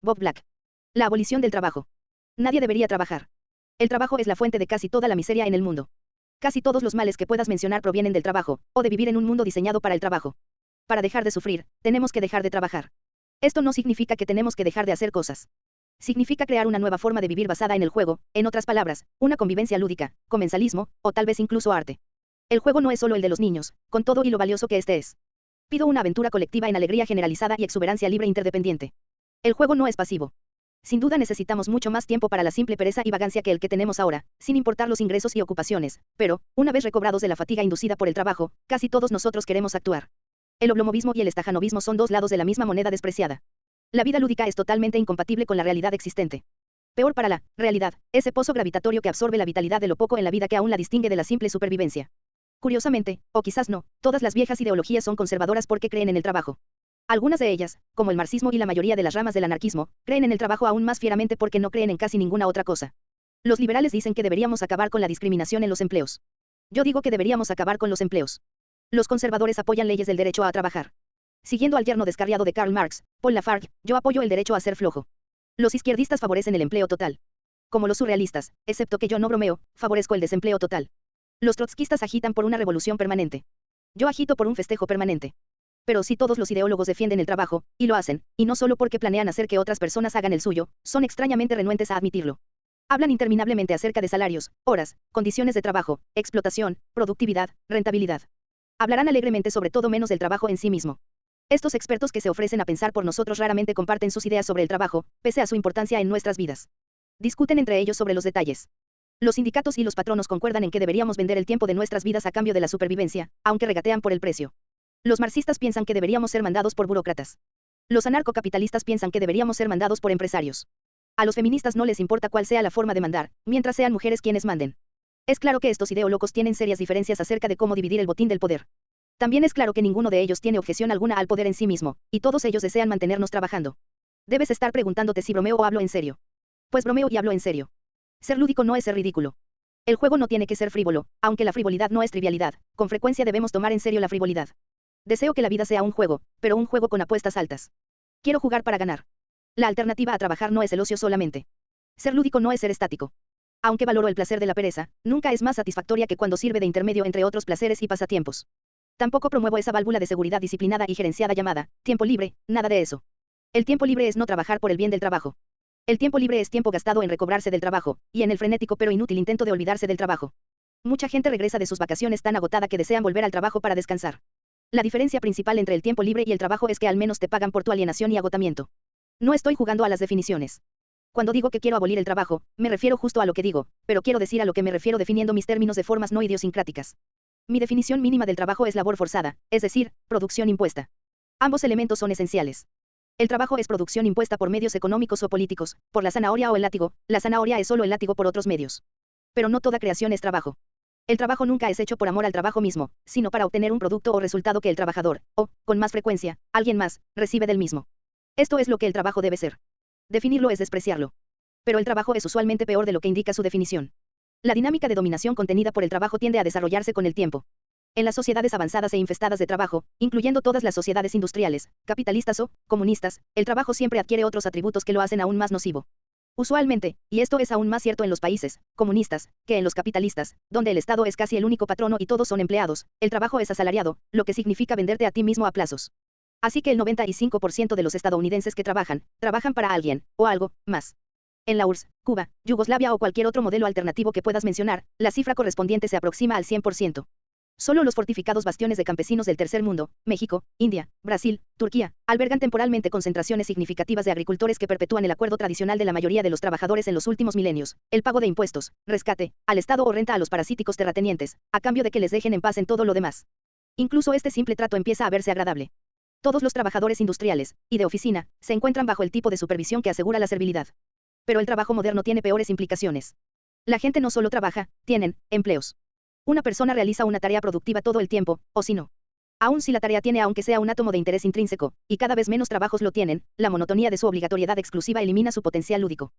Bob Black. La abolición del trabajo. Nadie debería trabajar. El trabajo es la fuente de casi toda la miseria en el mundo. Casi todos los males que puedas mencionar provienen del trabajo, o de vivir en un mundo diseñado para el trabajo. Para dejar de sufrir, tenemos que dejar de trabajar. Esto no significa que tenemos que dejar de hacer cosas. Significa crear una nueva forma de vivir basada en el juego, en otras palabras, una convivencia lúdica, comensalismo, o tal vez incluso arte. El juego no es solo el de los niños, con todo y lo valioso que este es. Pido una aventura colectiva en alegría generalizada y exuberancia libre interdependiente. El juego no es pasivo. Sin duda necesitamos mucho más tiempo para la simple pereza y vagancia que el que tenemos ahora, sin importar los ingresos y ocupaciones, pero, una vez recobrados de la fatiga inducida por el trabajo, casi todos nosotros queremos actuar. El oblomovismo y el estajanovismo son dos lados de la misma moneda despreciada. La vida lúdica es totalmente incompatible con la realidad existente. Peor para la realidad, ese pozo gravitatorio que absorbe la vitalidad de lo poco en la vida que aún la distingue de la simple supervivencia. Curiosamente, o quizás no, todas las viejas ideologías son conservadoras porque creen en el trabajo. Algunas de ellas, como el marxismo y la mayoría de las ramas del anarquismo, creen en el trabajo aún más fieramente porque no creen en casi ninguna otra cosa. Los liberales dicen que deberíamos acabar con la discriminación en los empleos. Yo digo que deberíamos acabar con los empleos. Los conservadores apoyan leyes del derecho a trabajar. Siguiendo al yerno descarriado de Karl Marx, Paul Lafargue, yo apoyo el derecho a ser flojo. Los izquierdistas favorecen el empleo total. Como los surrealistas, excepto que yo no bromeo, favorezco el desempleo total. Los trotskistas agitan por una revolución permanente. Yo agito por un festejo permanente. Pero si todos los ideólogos defienden el trabajo, y lo hacen, y no solo porque planean hacer que otras personas hagan el suyo, son extrañamente renuentes a admitirlo. Hablan interminablemente acerca de salarios, horas, condiciones de trabajo, explotación, productividad, rentabilidad. Hablarán alegremente sobre todo menos del trabajo en sí mismo. Estos expertos que se ofrecen a pensar por nosotros raramente comparten sus ideas sobre el trabajo, pese a su importancia en nuestras vidas. Discuten entre ellos sobre los detalles. Los sindicatos y los patronos concuerdan en que deberíamos vender el tiempo de nuestras vidas a cambio de la supervivencia, aunque regatean por el precio. Los marxistas piensan que deberíamos ser mandados por burócratas. Los anarcocapitalistas piensan que deberíamos ser mandados por empresarios. A los feministas no les importa cuál sea la forma de mandar, mientras sean mujeres quienes manden. Es claro que estos ideólogos tienen serias diferencias acerca de cómo dividir el botín del poder. También es claro que ninguno de ellos tiene objeción alguna al poder en sí mismo, y todos ellos desean mantenernos trabajando. Debes estar preguntándote si bromeo o hablo en serio. Pues bromeo y hablo en serio. Ser lúdico no es ser ridículo. El juego no tiene que ser frívolo, aunque la frivolidad no es trivialidad, con frecuencia debemos tomar en serio la frivolidad. Deseo que la vida sea un juego, pero un juego con apuestas altas. Quiero jugar para ganar. La alternativa a trabajar no es el ocio solamente. Ser lúdico no es ser estático. Aunque valoro el placer de la pereza, nunca es más satisfactoria que cuando sirve de intermedio entre otros placeres y pasatiempos. Tampoco promuevo esa válvula de seguridad disciplinada y gerenciada llamada tiempo libre, nada de eso. El tiempo libre es no trabajar por el bien del trabajo. El tiempo libre es tiempo gastado en recobrarse del trabajo, y en el frenético pero inútil intento de olvidarse del trabajo. Mucha gente regresa de sus vacaciones tan agotada que desean volver al trabajo para descansar. La diferencia principal entre el tiempo libre y el trabajo es que al menos te pagan por tu alienación y agotamiento. No estoy jugando a las definiciones. Cuando digo que quiero abolir el trabajo, me refiero justo a lo que digo, pero quiero decir a lo que me refiero definiendo mis términos de formas no idiosincráticas. Mi definición mínima del trabajo es labor forzada, es decir, producción impuesta. Ambos elementos son esenciales. El trabajo es producción impuesta por medios económicos o políticos, por la zanahoria o el látigo, la zanahoria es solo el látigo por otros medios. Pero no toda creación es trabajo. El trabajo nunca es hecho por amor al trabajo mismo, sino para obtener un producto o resultado que el trabajador, o, con más frecuencia, alguien más, recibe del mismo. Esto es lo que el trabajo debe ser. Definirlo es despreciarlo. Pero el trabajo es usualmente peor de lo que indica su definición. La dinámica de dominación contenida por el trabajo tiende a desarrollarse con el tiempo. En las sociedades avanzadas e infestadas de trabajo, incluyendo todas las sociedades industriales, capitalistas o comunistas, el trabajo siempre adquiere otros atributos que lo hacen aún más nocivo. Usualmente, y esto es aún más cierto en los países comunistas que en los capitalistas, donde el Estado es casi el único patrono y todos son empleados, el trabajo es asalariado, lo que significa venderte a ti mismo a plazos. Así que el 95% de los estadounidenses que trabajan para alguien, o algo, más. En la URSS, Cuba, Yugoslavia o cualquier otro modelo alternativo que puedas mencionar, la cifra correspondiente se aproxima al 100%. Solo los fortificados bastiones de campesinos del tercer mundo, México, India, Brasil, Turquía, albergan temporalmente concentraciones significativas de agricultores que perpetúan el acuerdo tradicional de la mayoría de los trabajadores en los últimos milenios, el pago de impuestos, rescate, al Estado o renta a los parasíticos terratenientes, a cambio de que les dejen en paz en todo lo demás. Incluso este simple trato empieza a verse agradable. Todos los trabajadores industriales, y de oficina, se encuentran bajo el tipo de supervisión que asegura la servilidad. Pero el trabajo moderno tiene peores implicaciones. La gente no solo trabaja, tienen empleos. Una persona realiza una tarea productiva todo el tiempo, o si no. Aun si la tarea tiene aunque sea un átomo de interés intrínseco, y cada vez menos trabajos lo tienen, la monotonía de su obligatoriedad exclusiva elimina su potencial lúdico.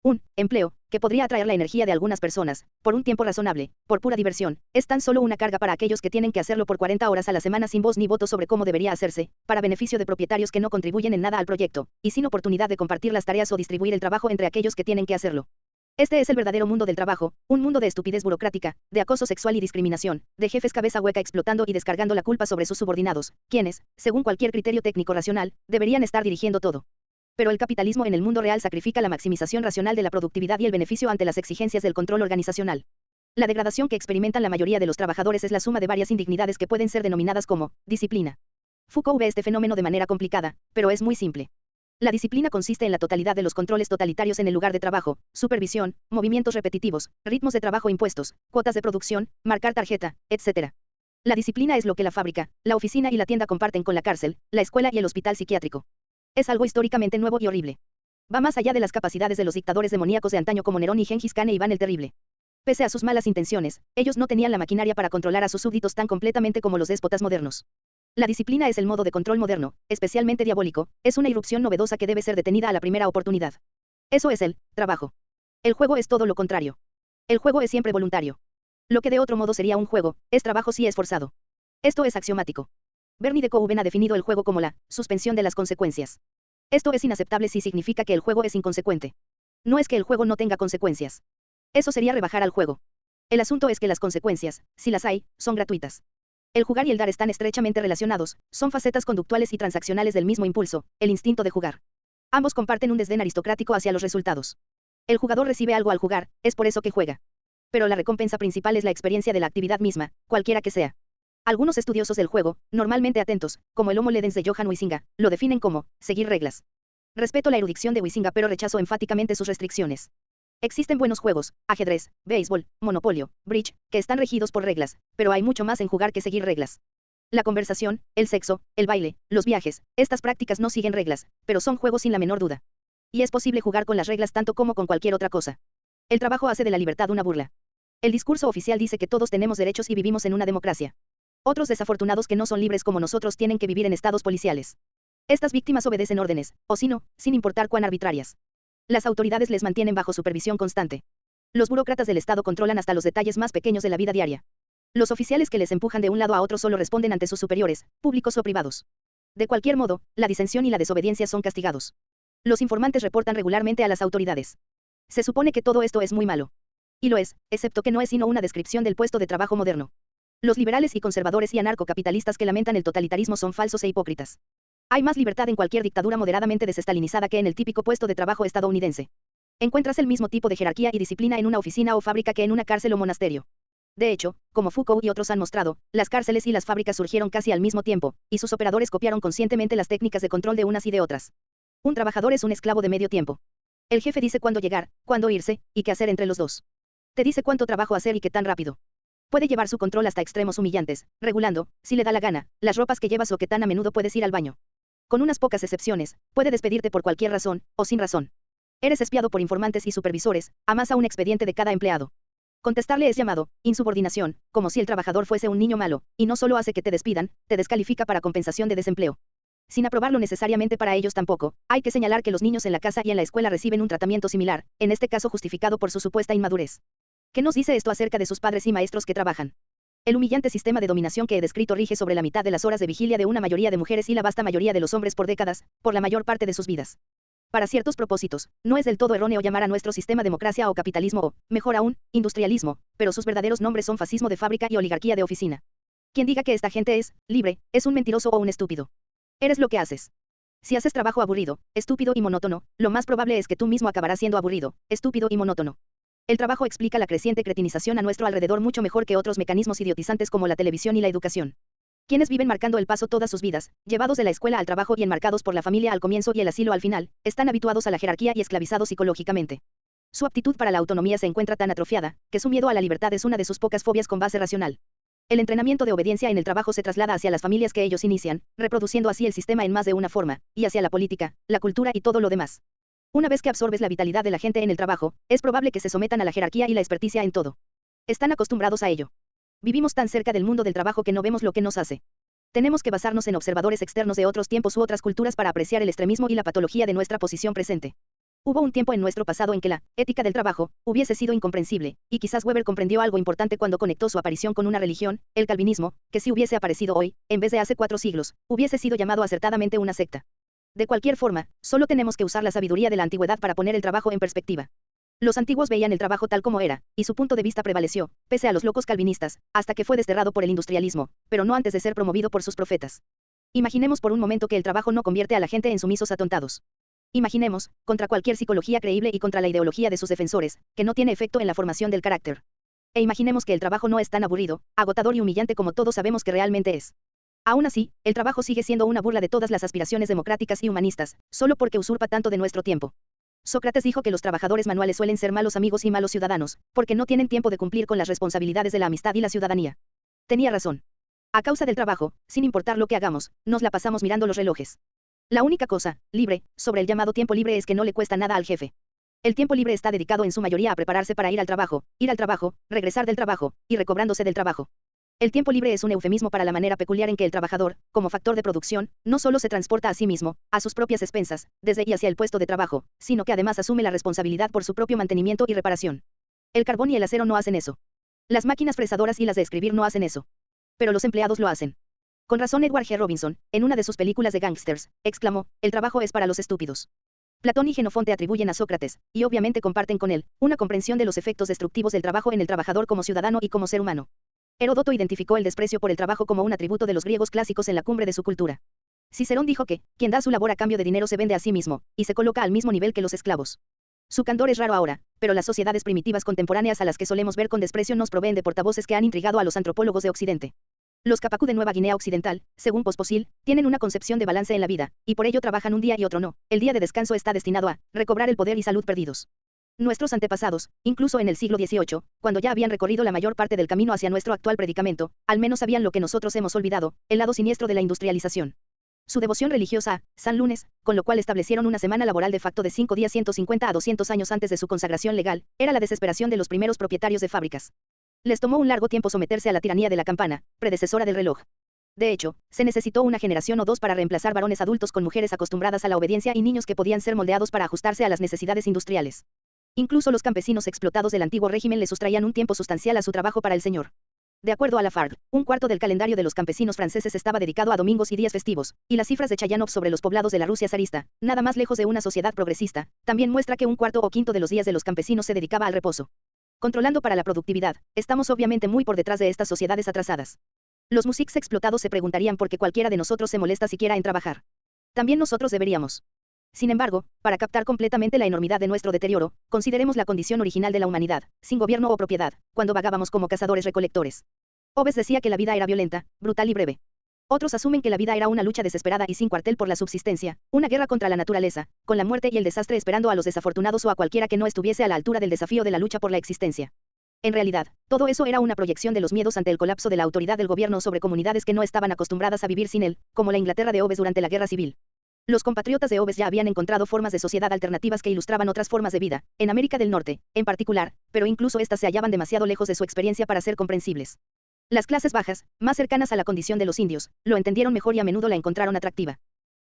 Un empleo, que podría atraer la energía de algunas personas, por un tiempo razonable, por pura diversión, es tan solo una carga para aquellos que tienen que hacerlo por 40 horas a la semana sin voz ni voto sobre cómo debería hacerse, para beneficio de propietarios que no contribuyen en nada al proyecto, y sin oportunidad de compartir las tareas o distribuir el trabajo entre aquellos que tienen que hacerlo. Este es el verdadero mundo del trabajo, un mundo de estupidez burocrática, de acoso sexual y discriminación, de jefes cabeza hueca explotando y descargando la culpa sobre sus subordinados, quienes, según cualquier criterio técnico racional, deberían estar dirigiendo todo. Pero el capitalismo en el mundo real sacrifica la maximización racional de la productividad y el beneficio ante las exigencias del control organizacional. La degradación que experimentan la mayoría de los trabajadores es la suma de varias indignidades que pueden ser denominadas como disciplina. Foucault ve este fenómeno de manera complicada, pero es muy simple. La disciplina consiste en la totalidad de los controles totalitarios en el lugar de trabajo, supervisión, movimientos repetitivos, ritmos de trabajo impuestos, cuotas de producción, marcar tarjeta, etc. La disciplina es lo que la fábrica, la oficina y la tienda comparten con la cárcel, la escuela y el hospital psiquiátrico. Es algo históricamente nuevo y horrible. Va más allá de las capacidades de los dictadores demoníacos de antaño como Nerón y Gengis Khan e Iván el Terrible. Pese a sus malas intenciones, ellos no tenían la maquinaria para controlar a sus súbditos tan completamente como los déspotas modernos. La disciplina es el modo de control moderno, especialmente diabólico, es una irrupción novedosa que debe ser detenida a la primera oportunidad. Eso es el trabajo. El juego es todo lo contrario. El juego es siempre voluntario. Lo que de otro modo sería un juego, es trabajo si es forzado. Esto es axiomático. Bernie de Kouben ha definido el juego como la suspensión de las consecuencias. Esto es inaceptable si significa que el juego es inconsecuente. No es que el juego no tenga consecuencias. Eso sería rebajar al juego. El asunto es que las consecuencias, si las hay, son gratuitas. El jugar y el dar están estrechamente relacionados, son facetas conductuales y transaccionales del mismo impulso, el instinto de jugar. Ambos comparten un desdén aristocrático hacia los resultados. El jugador recibe algo al jugar, es por eso que juega. Pero la recompensa principal es la experiencia de la actividad misma, cualquiera que sea. Algunos estudiosos del juego, normalmente atentos, como el Homo Ludens de Johann Huizinga, lo definen como seguir reglas. Respeto la erudición de Huizinga pero rechazo enfáticamente sus restricciones. Existen buenos juegos, ajedrez, béisbol, monopolio, bridge, que están regidos por reglas, pero hay mucho más en jugar que seguir reglas. La conversación, el sexo, el baile, los viajes, estas prácticas no siguen reglas, pero son juegos sin la menor duda. Y es posible jugar con las reglas tanto como con cualquier otra cosa. El trabajo hace de la libertad una burla. El discurso oficial dice que todos tenemos derechos y vivimos en una democracia. Otros desafortunados que no son libres como nosotros tienen que vivir en estados policiales. Estas víctimas obedecen órdenes, o si no, sin importar cuán arbitrarias. Las autoridades les mantienen bajo supervisión constante. Los burócratas del Estado controlan hasta los detalles más pequeños de la vida diaria. Los oficiales que les empujan de un lado a otro solo responden ante sus superiores, públicos o privados. De cualquier modo, la disensión y la desobediencia son castigados. Los informantes reportan regularmente a las autoridades. Se supone que todo esto es muy malo. Y lo es, excepto que no es sino una descripción del puesto de trabajo moderno. Los liberales y conservadores y anarcocapitalistas que lamentan el totalitarismo son falsos e hipócritas. Hay más libertad en cualquier dictadura moderadamente desestalinizada que en el típico puesto de trabajo estadounidense. Encuentras el mismo tipo de jerarquía y disciplina en una oficina o fábrica que en una cárcel o monasterio. De hecho, como Foucault y otros han mostrado, las cárceles y las fábricas surgieron casi al mismo tiempo, y sus operadores copiaron conscientemente las técnicas de control de unas y de otras. Un trabajador es un esclavo de medio tiempo. El jefe dice cuándo llegar, cuándo irse, y qué hacer entre los dos. Te dice cuánto trabajo hacer y qué tan rápido. Puede llevar su control hasta extremos humillantes, regulando, si le da la gana, las ropas que llevas o qué tan a menudo puedes ir al baño. Con unas pocas excepciones, puede despedirte por cualquier razón, o sin razón. Eres espiado por informantes y supervisores, amasa un expediente de cada empleado. Contestarle es llamado insubordinación, como si el trabajador fuese un niño malo, y no solo hace que te despidan, te descalifica para compensación de desempleo. Sin aprobarlo necesariamente para ellos tampoco, hay que señalar que los niños en la casa y en la escuela reciben un tratamiento similar, en este caso justificado por su supuesta inmadurez. ¿Qué nos dice esto acerca de sus padres y maestros que trabajan? El humillante sistema de dominación que he descrito rige sobre la mitad de las horas de vigilia de una mayoría de mujeres y la vasta mayoría de los hombres por décadas, por la mayor parte de sus vidas. Para ciertos propósitos, no es del todo erróneo llamar a nuestro sistema democracia o capitalismo o, mejor aún, industrialismo, pero sus verdaderos nombres son fascismo de fábrica y oligarquía de oficina. Quien diga que esta gente es libre, es un mentiroso o un estúpido. Eres lo que haces. Si haces trabajo aburrido, estúpido y monótono, lo más probable es que tú mismo acabarás siendo aburrido, estúpido y monótono. El trabajo explica la creciente cretinización a nuestro alrededor mucho mejor que otros mecanismos idiotizantes como la televisión y la educación. Quienes viven marcando el paso todas sus vidas, llevados de la escuela al trabajo y enmarcados por la familia al comienzo y el asilo al final, están habituados a la jerarquía y esclavizados psicológicamente. Su aptitud para la autonomía se encuentra tan atrofiada, que su miedo a la libertad es una de sus pocas fobias con base racional. El entrenamiento de obediencia en el trabajo se traslada hacia las familias que ellos inician, reproduciendo así el sistema en más de una forma, y hacia la política, la cultura y todo lo demás. Una vez que absorbes la vitalidad de la gente en el trabajo, es probable que se sometan a la jerarquía y la experticia en todo. Están acostumbrados a ello. Vivimos tan cerca del mundo del trabajo que no vemos lo que nos hace. Tenemos que basarnos en observadores externos de otros tiempos u otras culturas para apreciar el extremismo y la patología de nuestra posición presente. Hubo un tiempo en nuestro pasado en que la ética del trabajo hubiese sido incomprensible, y quizás Weber comprendió algo importante cuando conectó su aparición con una religión, el calvinismo, que si hubiese aparecido hoy, en vez de hace 4 siglos, hubiese sido llamado acertadamente una secta. De cualquier forma, solo tenemos que usar la sabiduría de la antigüedad para poner el trabajo en perspectiva. Los antiguos veían el trabajo tal como era, y su punto de vista prevaleció, pese a los locos calvinistas, hasta que fue desterrado por el industrialismo, pero no antes de ser promovido por sus profetas. Imaginemos por un momento que el trabajo no convierte a la gente en sumisos atontados. Imaginemos, contra cualquier psicología creíble y contra la ideología de sus defensores, que no tiene efecto en la formación del carácter. E imaginemos que el trabajo no es tan aburrido, agotador y humillante como todos sabemos que realmente es. Aún así, el trabajo sigue siendo una burla de todas las aspiraciones democráticas y humanistas, solo porque usurpa tanto de nuestro tiempo. Sócrates dijo que los trabajadores manuales suelen ser malos amigos y malos ciudadanos, porque no tienen tiempo de cumplir con las responsabilidades de la amistad y la ciudadanía. Tenía razón. A causa del trabajo, sin importar lo que hagamos, nos la pasamos mirando los relojes. La única cosa, libre, sobre el llamado tiempo libre es que no le cuesta nada al jefe. El tiempo libre está dedicado en su mayoría a prepararse para ir al trabajo, regresar del trabajo, y recobrándose del trabajo. El tiempo libre es un eufemismo para la manera peculiar en que el trabajador, como factor de producción, no solo se transporta a sí mismo, a sus propias expensas, desde y hacia el puesto de trabajo, sino que además asume la responsabilidad por su propio mantenimiento y reparación. El carbón y el acero no hacen eso. Las máquinas fresadoras y las de escribir no hacen eso. Pero los empleados lo hacen. Con razón Edward G. Robinson, en una de sus películas de gángsters, exclamó, el trabajo es para los estúpidos. Platón y Xenofonte atribuyen a Sócrates, y obviamente comparten con él, una comprensión de los efectos destructivos del trabajo en el trabajador como ciudadano y como ser humano. Heródoto identificó el desprecio por el trabajo como un atributo de los griegos clásicos en la cumbre de su cultura. Cicerón dijo que, quien da su labor a cambio de dinero se vende a sí mismo, y se coloca al mismo nivel que los esclavos. Su candor es raro ahora, pero las sociedades primitivas contemporáneas a las que solemos ver con desprecio nos proveen de portavoces que han intrigado a los antropólogos de Occidente. Los Kapaku de Nueva Guinea Occidental, según Posposil, tienen una concepción de balance en la vida, y por ello trabajan un día y otro no. El día de descanso está destinado a recobrar el poder y salud perdidos. Nuestros antepasados, incluso en el siglo XVIII, cuando ya habían recorrido la mayor parte del camino hacia nuestro actual predicamento, al menos sabían lo que nosotros hemos olvidado, el lado siniestro de la industrialización. Su devoción religiosa a San Lunes, con lo cual establecieron una semana laboral de facto de 5 días 150 a 200 años antes de su consagración legal, era la desesperación de los primeros propietarios de fábricas. Les tomó un largo tiempo someterse a la tiranía de la campana, predecesora del reloj. De hecho, se necesitó una generación o dos para reemplazar varones adultos con mujeres acostumbradas a la obediencia y niños que podían ser moldeados para ajustarse a las necesidades industriales. Incluso los campesinos explotados del antiguo régimen le sustraían un tiempo sustancial a su trabajo para el señor. De acuerdo a Lafargue, un cuarto del calendario de los campesinos franceses estaba dedicado a domingos y días festivos, y las cifras de Chayanov sobre los poblados de la Rusia zarista, nada más lejos de una sociedad progresista, también muestra que un cuarto o quinto de los días de los campesinos se dedicaba al reposo. Controlando para la productividad, estamos obviamente muy por detrás de estas sociedades atrasadas. Los musics explotados se preguntarían por qué cualquiera de nosotros se molesta siquiera en trabajar. También nosotros deberíamos. Sin embargo, para captar completamente la enormidad de nuestro deterioro, consideremos la condición original de la humanidad, sin gobierno o propiedad, cuando vagábamos como cazadores-recolectores. Hobbes decía que la vida era violenta, brutal y breve. Otros asumen que la vida era una lucha desesperada y sin cuartel por la subsistencia, una guerra contra la naturaleza, con la muerte y el desastre esperando a los desafortunados o a cualquiera que no estuviese a la altura del desafío de la lucha por la existencia. En realidad, todo eso era una proyección de los miedos ante el colapso de la autoridad del gobierno sobre comunidades que no estaban acostumbradas a vivir sin él, como la Inglaterra de Hobbes durante la Guerra Civil. Los compatriotas de Hobbes ya habían encontrado formas de sociedad alternativas que ilustraban otras formas de vida, en América del Norte, en particular, pero incluso estas se hallaban demasiado lejos de su experiencia para ser comprensibles. Las clases bajas, más cercanas a la condición de los indios, lo entendieron mejor y a menudo la encontraron atractiva.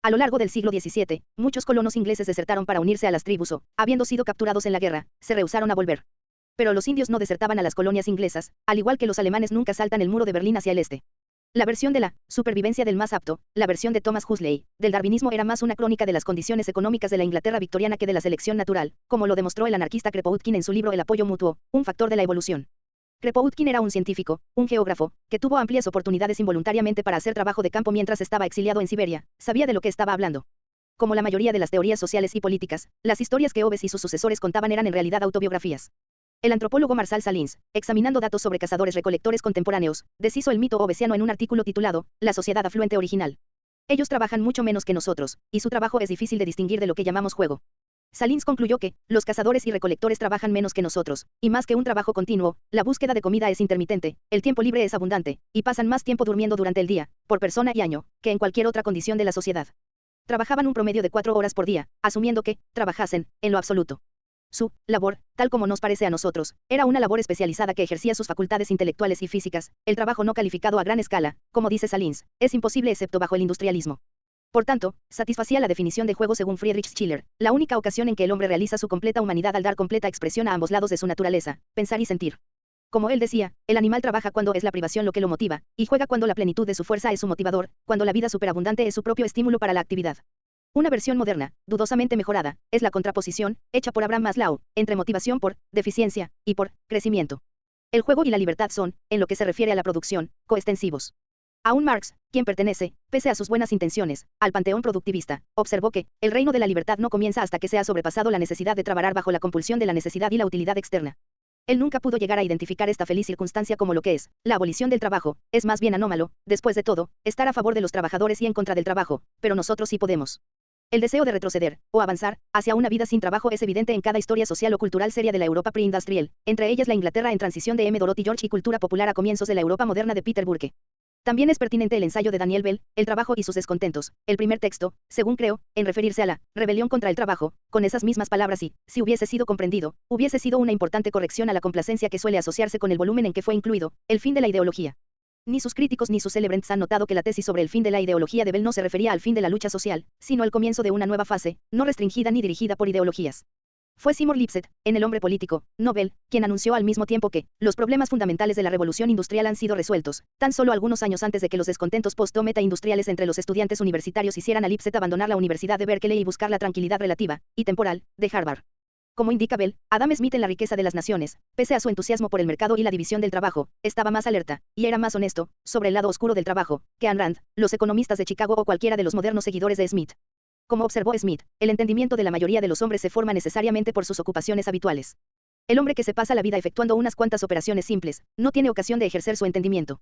A lo largo del siglo XVII, muchos colonos ingleses desertaron para unirse a las tribus o, habiendo sido capturados en la guerra, se rehusaron a volver. Pero los indios no desertaban a las colonias inglesas, al igual que los alemanes nunca saltan el muro de Berlín hacia el este. La versión de la supervivencia del más apto, la versión de Thomas Huxley, del darwinismo era más una crónica de las condiciones económicas de la Inglaterra victoriana que de la selección natural, como lo demostró el anarquista Kropotkin en su libro El apoyo mutuo, un factor de la evolución. Kropotkin era un científico, un geógrafo, que tuvo amplias oportunidades involuntariamente para hacer trabajo de campo mientras estaba exiliado en Siberia, sabía de lo que estaba hablando. Como la mayoría de las teorías sociales y políticas, las historias que Hobbes y sus sucesores contaban eran en realidad autobiografías. El antropólogo Marshall Salins, examinando datos sobre cazadores-recolectores contemporáneos, deshizo el mito hobbesiano en un artículo titulado La sociedad afluente original. Ellos trabajan mucho menos que nosotros, y su trabajo es difícil de distinguir de lo que llamamos juego. Salins concluyó que los cazadores y recolectores trabajan menos que nosotros, y más que un trabajo continuo, la búsqueda de comida es intermitente, el tiempo libre es abundante, y pasan más tiempo durmiendo durante el día, por persona y año, que en cualquier otra condición de la sociedad. Trabajaban un promedio de 4 horas por día, asumiendo que trabajasen, en lo absoluto. Su labor, tal como nos parece a nosotros, era una labor especializada que ejercía sus facultades intelectuales y físicas. El trabajo no calificado a gran escala, como dice Salins, es imposible excepto bajo el industrialismo. Por tanto, satisfacía la definición de juego según Friedrich Schiller, la única ocasión en que el hombre realiza su completa humanidad al dar completa expresión a ambos lados de su naturaleza, pensar y sentir. Como él decía, el animal trabaja cuando es la privación lo que lo motiva, y juega cuando la plenitud de su fuerza es su motivador, cuando la vida superabundante es su propio estímulo para la actividad. Una versión moderna, dudosamente mejorada, es la contraposición, hecha por Abraham Maslow, entre motivación por deficiencia y por crecimiento. El juego y la libertad son, en lo que se refiere a la producción, coextensivos. Aún Marx, quien pertenece, pese a sus buenas intenciones, al panteón productivista, observó que el reino de la libertad no comienza hasta que se ha sobrepasado la necesidad de trabajar bajo la compulsión de la necesidad y la utilidad externa. Él nunca pudo llegar a identificar esta feliz circunstancia como lo que es, la abolición del trabajo, es más bien anómalo, después de todo, estar a favor de los trabajadores y en contra del trabajo, pero nosotros sí podemos. El deseo de retroceder, o avanzar, hacia una vida sin trabajo es evidente en cada historia social o cultural seria de la Europa preindustrial, entre ellas la Inglaterra en transición de M. Dorothy George y cultura popular a comienzos de la Europa moderna de Peter Burke. También es pertinente el ensayo de Daniel Bell, El trabajo y sus descontentos, el primer texto, según creo, en referirse a la rebelión contra el trabajo, con esas mismas palabras y, si hubiese sido comprendido, hubiese sido una importante corrección a la complacencia que suele asociarse con el volumen en que fue incluido, el fin de la ideología. Ni sus críticos ni sus celebrants han notado que la tesis sobre el fin de la ideología de Bell no se refería al fin de la lucha social, sino al comienzo de una nueva fase, no restringida ni dirigida por ideologías. Fue Seymour Lipset, en El hombre político, Nobel, quien anunció al mismo tiempo que los problemas fundamentales de la revolución industrial han sido resueltos, tan solo algunos años antes de que los descontentos post-meta industriales entre los estudiantes universitarios hicieran a Lipset abandonar la Universidad de Berkeley y buscar la tranquilidad relativa, y temporal, de Harvard. Como indica Bell, Adam Smith en La riqueza de las naciones, pese a su entusiasmo por el mercado y la división del trabajo, estaba más alerta, y era más honesto, sobre el lado oscuro del trabajo, que Ayn Rand, los economistas de Chicago o cualquiera de los modernos seguidores de Smith. Como observó Smith, el entendimiento de la mayoría de los hombres se forma necesariamente por sus ocupaciones habituales. El hombre que se pasa la vida efectuando unas cuantas operaciones simples, no tiene ocasión de ejercer su entendimiento.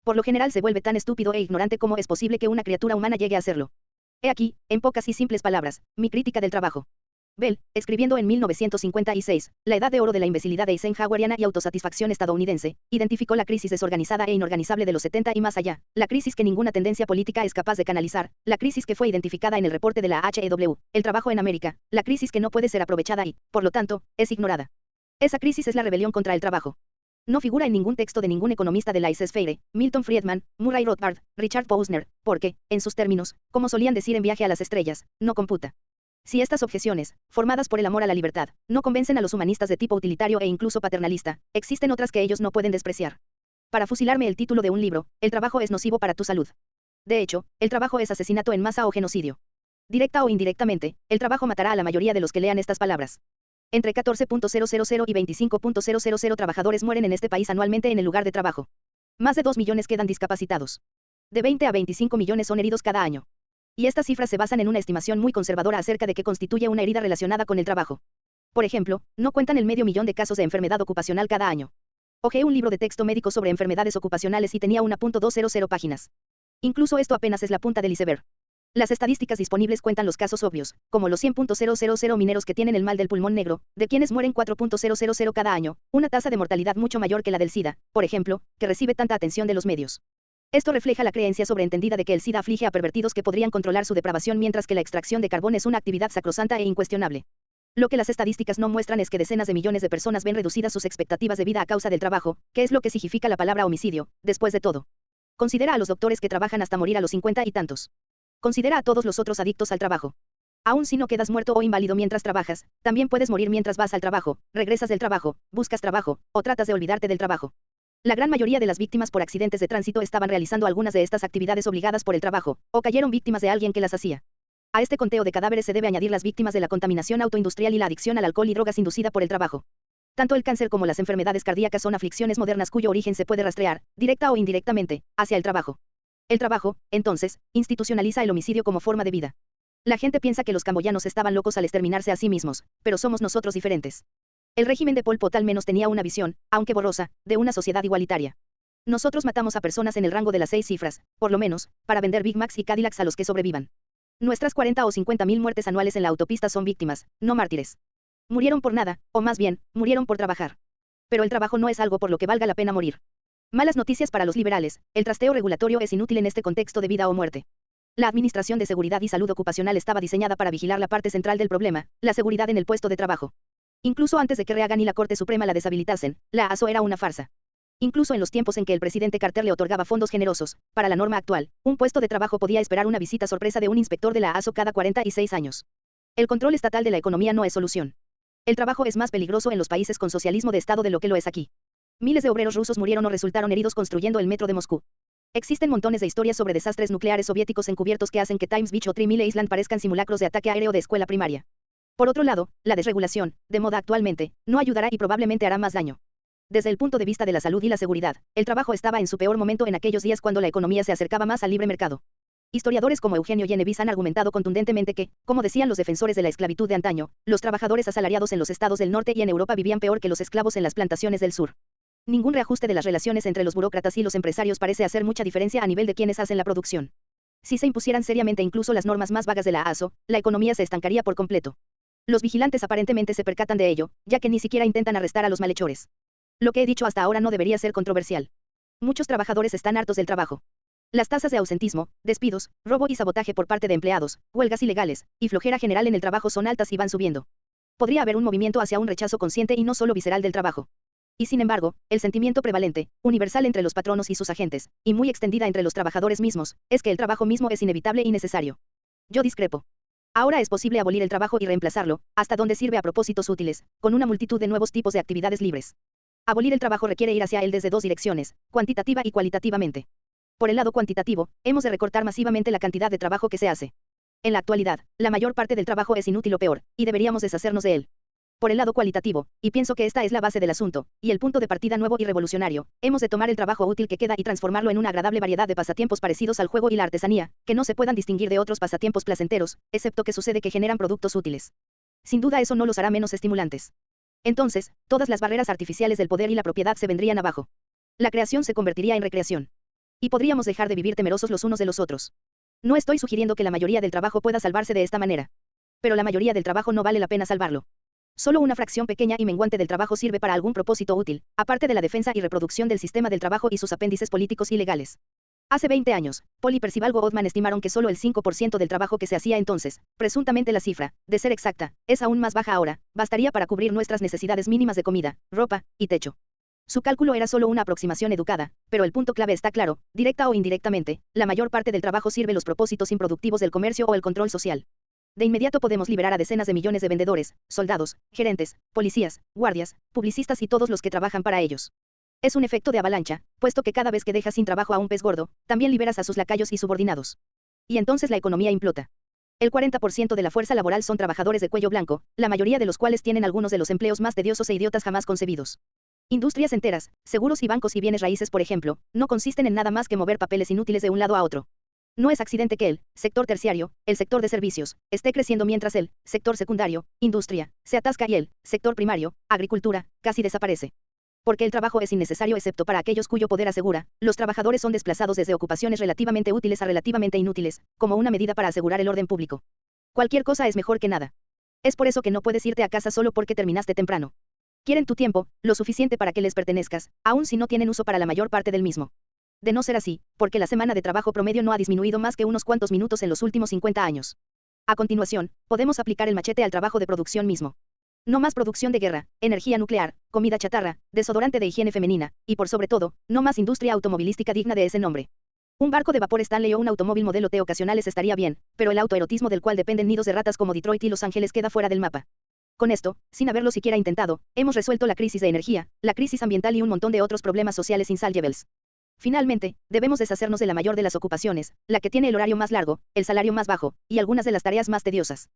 Por lo general se vuelve tan estúpido e ignorante como es posible que una criatura humana llegue a hacerlo. He aquí, en pocas y simples palabras, mi crítica del trabajo. Bell, escribiendo en 1956, La edad de oro de la imbecilidad eisenhoweriana y autosatisfacción estadounidense, identificó la crisis desorganizada e inorganizable de los 70 y más allá, la crisis que ninguna tendencia política es capaz de canalizar, la crisis que fue identificada en el reporte de la HEW, el trabajo en América, la crisis que no puede ser aprovechada y, por lo tanto, es ignorada. Esa crisis es la rebelión contra el trabajo. No figura en ningún texto de ningún economista de la laissez-faire, Milton Friedman, Murray Rothbard, Richard Posner, porque, en sus términos, como solían decir en Viaje a las estrellas, no computa. Si estas objeciones, formadas por el amor a la libertad, no convencen a los humanistas de tipo utilitario e incluso paternalista, existen otras que ellos no pueden despreciar. Para fusilarme el título de un libro, El trabajo es nocivo para tu salud. De hecho, el trabajo es asesinato en masa o genocidio. Directa o indirectamente, el trabajo matará a la mayoría de los que lean estas palabras. Entre 14.000 y 25.000 trabajadores mueren en este país anualmente en el lugar de trabajo. Más de 2 millones quedan discapacitados. De 20 a 25 millones son heridos cada año. Y estas cifras se basan en una estimación muy conservadora acerca de qué constituye una herida relacionada con el trabajo. Por ejemplo, no cuentan el 500.000 de casos de enfermedad ocupacional cada año. Hojeé un libro de texto médico sobre enfermedades ocupacionales y tenía 1.200 páginas. Incluso esto apenas es la punta del iceberg. Las estadísticas disponibles cuentan los casos obvios, como los 100.000 mineros que tienen el mal del pulmón negro, de quienes mueren 4.000 cada año, una tasa de mortalidad mucho mayor que la del SIDA, por ejemplo, que recibe tanta atención de los medios. Esto refleja la creencia sobreentendida de que el SIDA aflige a pervertidos que podrían controlar su depravación mientras que la extracción de carbón es una actividad sacrosanta e incuestionable. Lo que las estadísticas no muestran es que decenas de millones de personas ven reducidas sus expectativas de vida a causa del trabajo, que es lo que significa la palabra homicidio, después de todo. Considera a los doctores que trabajan hasta morir a los 50 y tantos. Considera a todos los otros adictos al trabajo. Aun si no quedas muerto o inválido mientras trabajas, también puedes morir mientras vas al trabajo, regresas del trabajo, buscas trabajo, o tratas de olvidarte del trabajo. La gran mayoría de las víctimas por accidentes de tránsito estaban realizando algunas de estas actividades obligadas por el trabajo, o cayeron víctimas de alguien que las hacía. A este conteo de cadáveres se debe añadir las víctimas de la contaminación autoindustrial y la adicción al alcohol y drogas inducida por el trabajo. Tanto el cáncer como las enfermedades cardíacas son aflicciones modernas cuyo origen se puede rastrear, directa o indirectamente, hacia el trabajo. El trabajo, entonces, institucionaliza el homicidio como forma de vida. La gente piensa que los camboyanos estaban locos al exterminarse a sí mismos, pero somos nosotros diferentes. El régimen de Pol Pot al menos tenía una visión, aunque borrosa, de una sociedad igualitaria. Nosotros matamos a personas en el rango de las 6 cifras, por lo menos, para vender Big Macs y Cadillacs a los que sobrevivan. Nuestras 40 o 50.000 muertes anuales en la autopista son víctimas, no mártires. Murieron por nada, o más bien, murieron por trabajar. Pero el trabajo no es algo por lo que valga la pena morir. Malas noticias para los liberales, el trasteo regulatorio es inútil en este contexto de vida o muerte. La Administración de Seguridad y Salud Ocupacional estaba diseñada para vigilar la parte central del problema, la seguridad en el puesto de trabajo. Incluso antes de que Reagan y la Corte Suprema la deshabilitasen, la ASO era una farsa. Incluso en los tiempos en que el presidente Carter le otorgaba fondos generosos, para la norma actual, un puesto de trabajo podía esperar una visita sorpresa de un inspector de la ASO cada 46 años. El control estatal de la economía no es solución. El trabajo es más peligroso en los países con socialismo de Estado de lo que lo es aquí. Miles de obreros rusos murieron o resultaron heridos construyendo el metro de Moscú. Existen montones de historias sobre desastres nucleares soviéticos encubiertos que hacen que Times Beach o 3000 Island parezcan simulacros de ataque aéreo de escuela primaria. Por otro lado, la desregulación, de moda actualmente, no ayudará y probablemente hará más daño. Desde el punto de vista de la salud y la seguridad, el trabajo estaba en su peor momento en aquellos días cuando la economía se acercaba más al libre mercado. Historiadores como Eugenio Genevis han argumentado contundentemente que, como decían los defensores de la esclavitud de antaño, los trabajadores asalariados en los estados del norte y en Europa vivían peor que los esclavos en las plantaciones del sur. Ningún reajuste de las relaciones entre los burócratas y los empresarios parece hacer mucha diferencia a nivel de quienes hacen la producción. Si se impusieran seriamente incluso las normas más vagas de la ASO, la economía se estancaría por completo. Los vigilantes aparentemente se percatan de ello, ya que ni siquiera intentan arrestar a los malhechores. Lo que he dicho hasta ahora no debería ser controversial. Muchos trabajadores están hartos del trabajo. Las tasas de ausentismo, despidos, robo y sabotaje por parte de empleados, huelgas ilegales, y flojera general en el trabajo son altas y van subiendo. Podría haber un movimiento hacia un rechazo consciente y no solo visceral del trabajo. Y sin embargo, el sentimiento prevalente, universal entre los patronos y sus agentes, y muy extendida entre los trabajadores mismos, es que el trabajo mismo es inevitable y necesario. Yo discrepo. Ahora es posible abolir el trabajo y reemplazarlo, hasta donde sirve a propósitos útiles, con una multitud de nuevos tipos de actividades libres. Abolir el trabajo requiere ir hacia él desde dos direcciones, cuantitativa y cualitativamente. Por el lado cuantitativo, hemos de recortar masivamente la cantidad de trabajo que se hace. En la actualidad, la mayor parte del trabajo es inútil o peor, y deberíamos deshacernos de él. Por el lado cualitativo, y pienso que esta es la base del asunto, y el punto de partida nuevo y revolucionario, hemos de tomar el trabajo útil que queda y transformarlo en una agradable variedad de pasatiempos parecidos al juego y la artesanía, que no se puedan distinguir de otros pasatiempos placenteros, excepto que sucede que generan productos útiles. Sin duda eso no los hará menos estimulantes. Entonces, todas las barreras artificiales del poder y la propiedad se vendrían abajo. La creación se convertiría en recreación. Y podríamos dejar de vivir temerosos los unos de los otros. No estoy sugiriendo que la mayoría del trabajo pueda salvarse de esta manera. Pero la mayoría del trabajo no vale la pena salvarlo. Solo una fracción pequeña y menguante del trabajo sirve para algún propósito útil, aparte de la defensa y reproducción del sistema del trabajo y sus apéndices políticos y legales. Hace 20 años, Paul y Percival Goodman estimaron que solo el 5% del trabajo que se hacía entonces, presuntamente la cifra, de ser exacta, es aún más baja ahora, bastaría para cubrir nuestras necesidades mínimas de comida, ropa y techo. Su cálculo era solo una aproximación educada, pero el punto clave está claro, directa o indirectamente, la mayor parte del trabajo sirve los propósitos improductivos del comercio o el control social. De inmediato podemos liberar a decenas de millones de vendedores, soldados, gerentes, policías, guardias, publicistas y todos los que trabajan para ellos. Es un efecto de avalancha, puesto que cada vez que dejas sin trabajo a un pez gordo, también liberas a sus lacayos y subordinados. Y entonces la economía implota. El 40% de la fuerza laboral son trabajadores de cuello blanco, la mayoría de los cuales tienen algunos de los empleos más tediosos e idiotas jamás concebidos. Industrias enteras, seguros y bancos y bienes raíces, por ejemplo, no consisten en nada más que mover papeles inútiles de un lado a otro. No es accidente que el sector terciario, el sector de servicios, esté creciendo mientras el sector secundario, industria, se atasca y el sector primario, agricultura, casi desaparece. Porque el trabajo es innecesario excepto para aquellos cuyo poder asegura, los trabajadores son desplazados desde ocupaciones relativamente útiles a relativamente inútiles, como una medida para asegurar el orden público. Cualquier cosa es mejor que nada. Es por eso que no puedes irte a casa solo porque terminaste temprano. Quieren tu tiempo, lo suficiente para que les pertenezcas, aun si no tienen uso para la mayor parte del mismo. De no ser así, porque la semana de trabajo promedio no ha disminuido más que unos cuantos minutos en los últimos 50 años. A continuación, podemos aplicar el machete al trabajo de producción mismo. No más producción de guerra, energía nuclear, comida chatarra, desodorante de higiene femenina, y por sobre todo, no más industria automovilística digna de ese nombre. Un barco de vapor Stanley o un automóvil modelo T ocasionales estaría bien, pero el autoerotismo del cual dependen nidos de ratas como Detroit y Los Ángeles queda fuera del mapa. Con esto, sin haberlo siquiera intentado, hemos resuelto la crisis de energía, la crisis ambiental y un montón de otros problemas sociales insalvables. Finalmente, debemos deshacernos de la mayor de las ocupaciones, la que tiene el horario más largo, el salario más bajo, y algunas de las tareas más tediosas.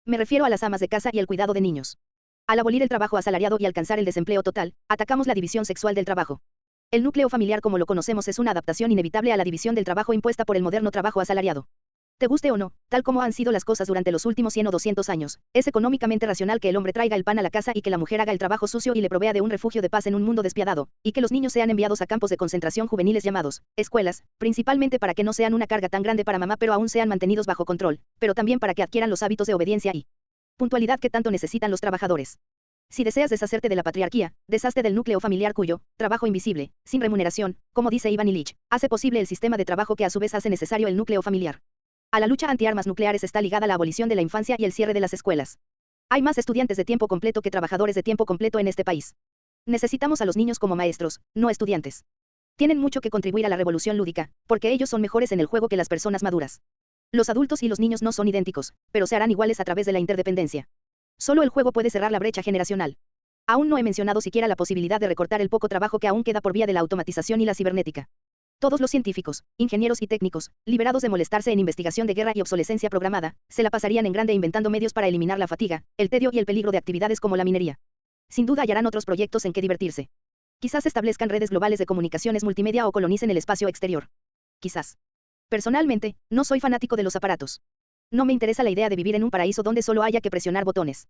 Me refiero a las amas de casa y el cuidado de niños. Al abolir el trabajo asalariado y alcanzar el desempleo total, atacamos la división sexual del trabajo. El núcleo familiar como lo conocemos es una adaptación inevitable a la división del trabajo impuesta por el moderno trabajo asalariado. Te guste o no, tal como han sido las cosas durante los últimos 100 o 200 años, es económicamente racional que el hombre traiga el pan a la casa y que la mujer haga el trabajo sucio y le provea de un refugio de paz en un mundo despiadado, y que los niños sean enviados a campos de concentración juveniles llamados escuelas, principalmente para que no sean una carga tan grande para mamá pero aún sean mantenidos bajo control, pero también para que adquieran los hábitos de obediencia y puntualidad que tanto necesitan los trabajadores. Si deseas deshacerte de la patriarquía, deshazte del núcleo familiar cuyo trabajo invisible, sin remuneración, como dice Ivan Illich, hace posible el sistema de trabajo que a su vez hace necesario el núcleo familiar. A la lucha antiarmas nucleares está ligada la abolición de la infancia y el cierre de las escuelas. Hay más estudiantes de tiempo completo que trabajadores de tiempo completo en este país. Necesitamos a los niños como maestros, no estudiantes. Tienen mucho que contribuir a la revolución lúdica, porque ellos son mejores en el juego que las personas maduras. Los adultos y los niños no son idénticos, pero se harán iguales a través de la interdependencia. Solo el juego puede cerrar la brecha generacional. Aún no he mencionado siquiera la posibilidad de recortar el poco trabajo que aún queda por vía de la automatización y la cibernética. Todos los científicos, ingenieros y técnicos, liberados de molestarse en investigación de guerra y obsolescencia programada, se la pasarían en grande inventando medios para eliminar la fatiga, el tedio y el peligro de actividades como la minería. Sin duda hallarán otros proyectos en que divertirse. Quizás establezcan redes globales de comunicaciones multimedia o colonicen el espacio exterior. Quizás. Personalmente, no soy fanático de los aparatos. No me interesa la idea de vivir en un paraíso donde solo haya que presionar botones.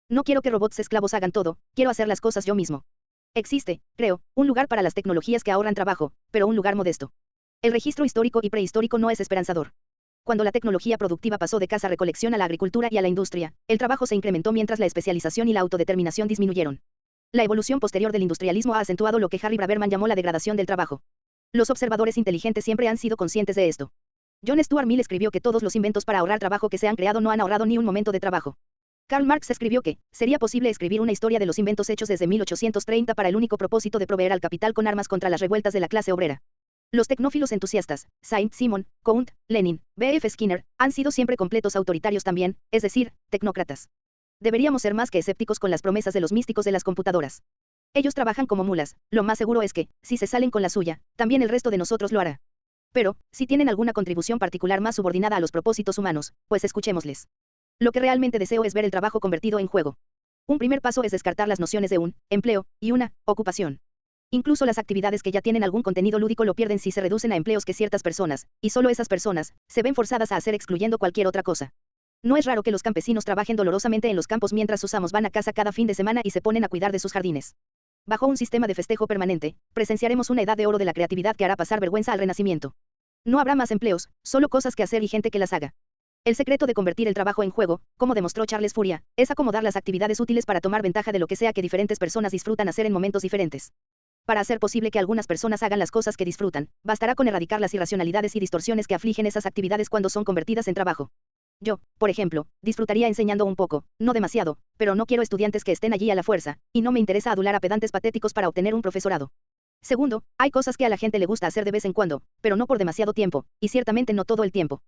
No quiero que robots esclavos hagan todo, quiero hacer las cosas yo mismo. Existe, creo, un lugar para las tecnologías que ahorran trabajo, pero un lugar modesto. El registro histórico y prehistórico no es esperanzador. Cuando la tecnología productiva pasó de caza-recolección a la agricultura y a la industria, el trabajo se incrementó mientras la especialización y la autodeterminación disminuyeron. La evolución posterior del industrialismo ha acentuado lo que Harry Braverman llamó la degradación del trabajo. Los observadores inteligentes siempre han sido conscientes de esto. John Stuart Mill escribió que todos los inventos para ahorrar trabajo que se han creado no han ahorrado ni un momento de trabajo. Karl Marx escribió que sería posible escribir una historia de los inventos hechos desde 1830 para el único propósito de proveer al capital con armas contra las revueltas de la clase obrera. Los tecnófilos entusiastas, Saint-Simon, Count, Lenin, B.F. Skinner, han sido siempre completos autoritarios también, es decir, tecnócratas. Deberíamos ser más que escépticos con las promesas de los místicos de las computadoras. Ellos trabajan como mulas, lo más seguro es que, si se salen con la suya, también el resto de nosotros lo hará. Pero, si tienen alguna contribución particular más subordinada a los propósitos humanos, pues escuchémosles. Lo que realmente deseo es ver el trabajo convertido en juego. Un primer paso es descartar las nociones de un empleo y una ocupación. Incluso las actividades que ya tienen algún contenido lúdico lo pierden si se reducen a empleos que ciertas personas, y solo esas personas, se ven forzadas a hacer excluyendo cualquier otra cosa. No es raro que los campesinos trabajen dolorosamente en los campos mientras sus amos van a casa cada fin de semana y se ponen a cuidar de sus jardines. Bajo un sistema de festejo permanente, presenciaremos una edad de oro de la creatividad que hará pasar vergüenza al renacimiento. No habrá más empleos, solo cosas que hacer y gente que las haga. El secreto de convertir el trabajo en juego, como demostró Charles Fourier, es acomodar las actividades útiles para tomar ventaja de lo que sea que diferentes personas disfrutan hacer en momentos diferentes. Para hacer posible que algunas personas hagan las cosas que disfrutan, bastará con erradicar las irracionalidades y distorsiones que afligen esas actividades cuando son convertidas en trabajo. Yo, por ejemplo, disfrutaría enseñando un poco, no demasiado, pero no quiero estudiantes que estén allí a la fuerza, y no me interesa adular a pedantes patéticos para obtener un profesorado. Segundo, hay cosas que a la gente le gusta hacer de vez en cuando, pero no por demasiado tiempo, y ciertamente no todo el tiempo.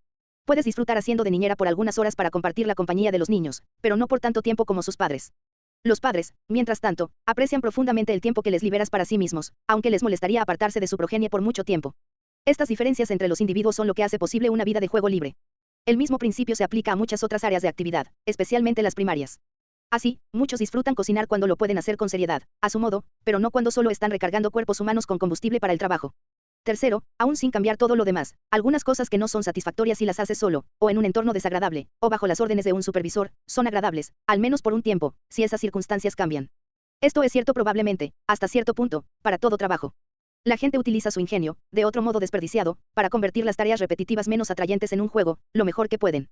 Puedes disfrutar haciendo de niñera por algunas horas para compartir la compañía de los niños, pero no por tanto tiempo como sus padres. Los padres, mientras tanto, aprecian profundamente el tiempo que les liberas para sí mismos, aunque les molestaría apartarse de su progenie por mucho tiempo. Estas diferencias entre los individuos son lo que hace posible una vida de juego libre. El mismo principio se aplica a muchas otras áreas de actividad, especialmente las primarias. Así, muchos disfrutan cocinar cuando lo pueden hacer con seriedad, a su modo, pero no cuando solo están recargando cuerpos humanos con combustible para el trabajo. Tercero, aún sin cambiar todo lo demás, algunas cosas que no son satisfactorias si las haces solo, o en un entorno desagradable, o bajo las órdenes de un supervisor, son agradables, al menos por un tiempo, si esas circunstancias cambian. Esto es cierto probablemente, hasta cierto punto, para todo trabajo. La gente utiliza su ingenio, de otro modo desperdiciado, para convertir las tareas repetitivas menos atrayentes en un juego, lo mejor que pueden.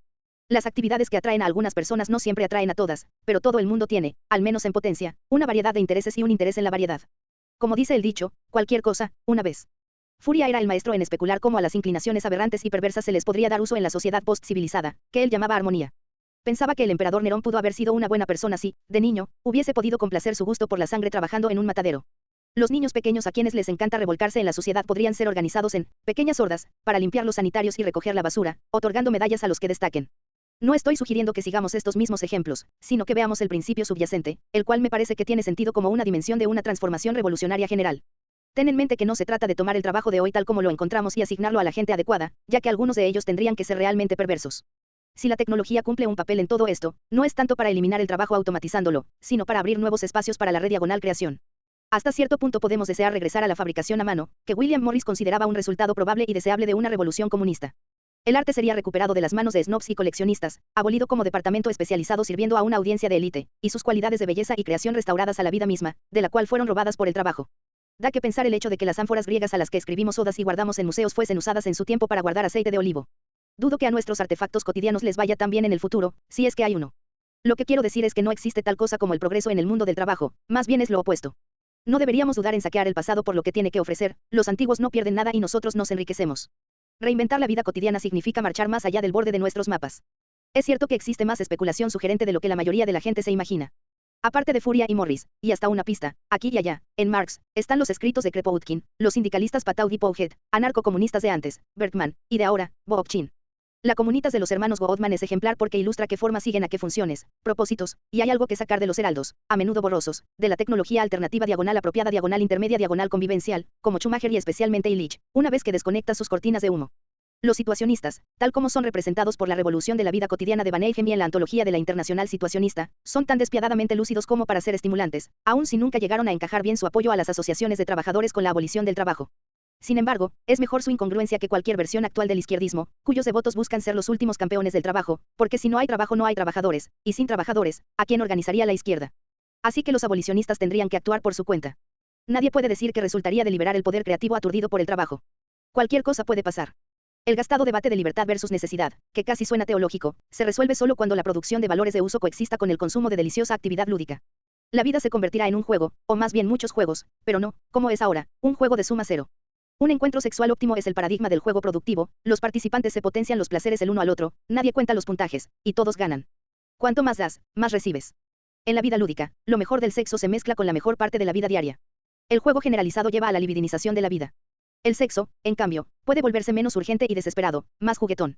Las actividades que atraen a algunas personas no siempre atraen a todas, pero todo el mundo tiene, al menos en potencia, una variedad de intereses y un interés en la variedad. Como dice el dicho, cualquier cosa, una vez. Fourier era el maestro en especular cómo a las inclinaciones aberrantes y perversas se les podría dar uso en la sociedad post-civilizada, que él llamaba armonía. Pensaba que el emperador Nerón pudo haber sido una buena persona si, de niño, hubiese podido complacer su gusto por la sangre trabajando en un matadero. Los niños pequeños a quienes les encanta revolcarse en la sociedad podrían ser organizados en pequeñas hordas, para limpiar los sanitarios y recoger la basura, otorgando medallas a los que destaquen. No estoy sugiriendo que sigamos estos mismos ejemplos, sino que veamos el principio subyacente, el cual me parece que tiene sentido como una dimensión de una transformación revolucionaria general. Ten en mente que no se trata de tomar el trabajo de hoy tal como lo encontramos y asignarlo a la gente adecuada, ya que algunos de ellos tendrían que ser realmente perversos. Si la tecnología cumple un papel en todo esto, no es tanto para eliminar el trabajo automatizándolo, sino para abrir nuevos espacios para la rediagonal creación. Hasta cierto punto podemos desear regresar a la fabricación a mano, que William Morris consideraba un resultado probable y deseable de una revolución comunista. El arte sería recuperado de las manos de snobs y coleccionistas, abolido como departamento especializado sirviendo a una audiencia de élite, y sus cualidades de belleza y creación restauradas a la vida misma, de la cual fueron robadas por el trabajo. Da que pensar el hecho de que las ánforas griegas a las que escribimos odas y guardamos en museos fuesen usadas en su tiempo para guardar aceite de olivo. Dudo que a nuestros artefactos cotidianos les vaya tan bien en el futuro, si es que hay uno. Lo que quiero decir es que no existe tal cosa como el progreso en el mundo del trabajo, más bien es lo opuesto. No deberíamos dudar en saquear el pasado por lo que tiene que ofrecer, los antiguos no pierden nada y nosotros nos enriquecemos. Reinventar la vida cotidiana significa marchar más allá del borde de nuestros mapas. Es cierto que existe más especulación sugerente de lo que la mayoría de la gente se imagina. Aparte de Furia y Morris, y hasta una pista, aquí y allá, en Marx, están los escritos de Kropotkin, los sindicalistas Pataud y Pouget, anarcocomunistas de antes, Bergman, y de ahora, Bookchin. La comunitas de los hermanos Goodman es ejemplar porque ilustra qué formas siguen a qué funciones, propósitos, y hay algo que sacar de los heraldos, a menudo borrosos, de la tecnología alternativa diagonal apropiada diagonal intermedia diagonal convivencial, como Schumacher y especialmente Illich, una vez que desconecta sus cortinas de humo. Los situacionistas, tal como son representados por la revolución de la vida cotidiana de Van Eyck y en la antología de la Internacional Situacionista, son tan despiadadamente lúcidos como para ser estimulantes, aun si nunca llegaron a encajar bien su apoyo a las asociaciones de trabajadores con la abolición del trabajo. Sin embargo, es mejor su incongruencia que cualquier versión actual del izquierdismo, cuyos devotos buscan ser los últimos campeones del trabajo, porque si no hay trabajo no hay trabajadores, y sin trabajadores, ¿a quién organizaría la izquierda? Así que los abolicionistas tendrían que actuar por su cuenta. Nadie puede decir que resultaría de liberar el poder creativo aturdido por el trabajo. Cualquier cosa puede pasar. El gastado debate de libertad versus necesidad, que casi suena teológico, se resuelve solo cuando la producción de valores de uso coexista con el consumo de deliciosa actividad lúdica. La vida se convertirá en un juego, o más bien muchos juegos, pero no, como es ahora, un juego de suma cero. Un encuentro sexual óptimo es el paradigma del juego productivo, los participantes se potencian los placeres el uno al otro, nadie cuenta los puntajes, y todos ganan. Cuanto más das, más recibes. En la vida lúdica, lo mejor del sexo se mezcla con la mejor parte de la vida diaria. El juego generalizado lleva a la libidinización de la vida. El sexo, en cambio, puede volverse menos urgente y desesperado, más juguetón.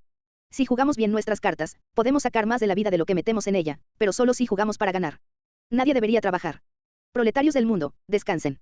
Si jugamos bien nuestras cartas, podemos sacar más de la vida de lo que metemos en ella, pero solo si jugamos para ganar. Nadie debería trabajar. Proletarios del mundo, descansen.